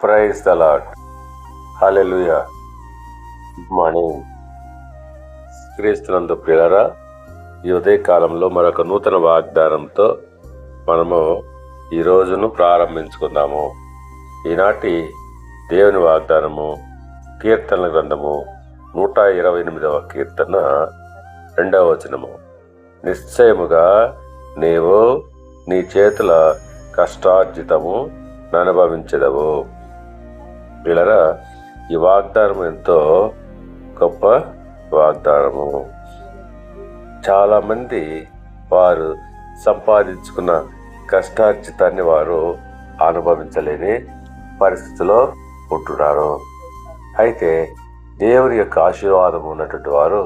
Praise the Lord. Hallelujah. Good morning. క్రీస్తునందు ప్రియులారా, ఈ ఉదయ కాలంలో మరొక నూతన వాగ్దానంతో మనము ఈ రోజును ప్రారంభించుకుందాము. ఈనాటి దేవుని వాగ్దానము కీర్తనల గ్రంథము 128వ కీర్తన 2వ వచనము. నిశ్చయముగా నీవు నీ చేతుల కష్టార్జితము అనుభవించదవు. పిల్లరా, ఈ వాగ్దానం ఎంతో గొప్ప వాగ్దానము. చాలామంది వారు సంపాదించుకున్న కష్టార్జితాన్ని వారు అనుభవించలేని పరిస్థితిలో ఉంటున్నారు. అయితే దేవుని యొక్క ఆశీర్వాదం ఉన్నటువంటి వారు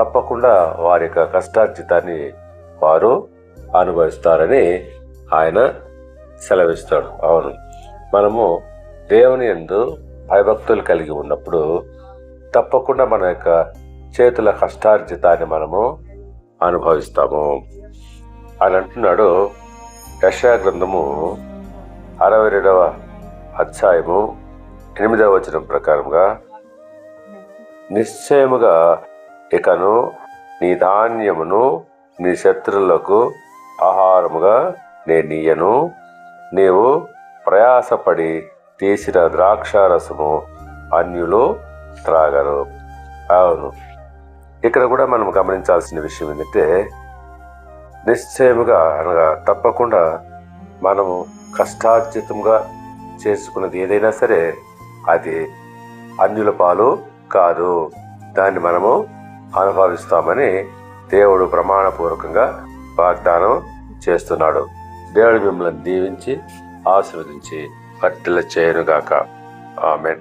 తప్పకుండా వారి యొక్క కష్టార్జితాన్ని వారు అనుభవిస్తారని ఆయన సెలవిస్తాడు. అవును, మనము దేవుని యందు భయభక్తులు కలిగి ఉన్నప్పుడు తప్పకుండా మన యొక్క చేతుల కష్టార్జితాన్ని మనము అనుభవిస్తాము అని అంటున్నాడు. యెషయా గ్రంథము 62వ అధ్యాయము 8వ వచనం ప్రకారంగా, నిశ్చయముగా ఇకను నీ ధాన్యమును నీ శత్రువులకు ఆహారముగా నేనియ్యను, నీవు ప్రయాసపడి తీసిన ద్రాక్షారసము అన్యులు త్రాగరు. అవును, ఇక్కడ కూడా మనం గమనించాల్సిన విషయం ఏంటంటే, నిశ్చయముగా అనగా తప్పకుండా మనము కష్టార్జితంగా చేసుకున్నది ఏదైనా సరే అది అన్యుల పాలు కాదు, దాన్ని మనము అనుభవిస్తామని దేవుడు ప్రమాణపూర్వకంగా వాగ్దానం చేస్తున్నాడు. దేవుడు మిమ్మల్ని దీవించి ఆశీర్వదించి వర్ధిల్ల చేయనుగాక. ఆమేన్.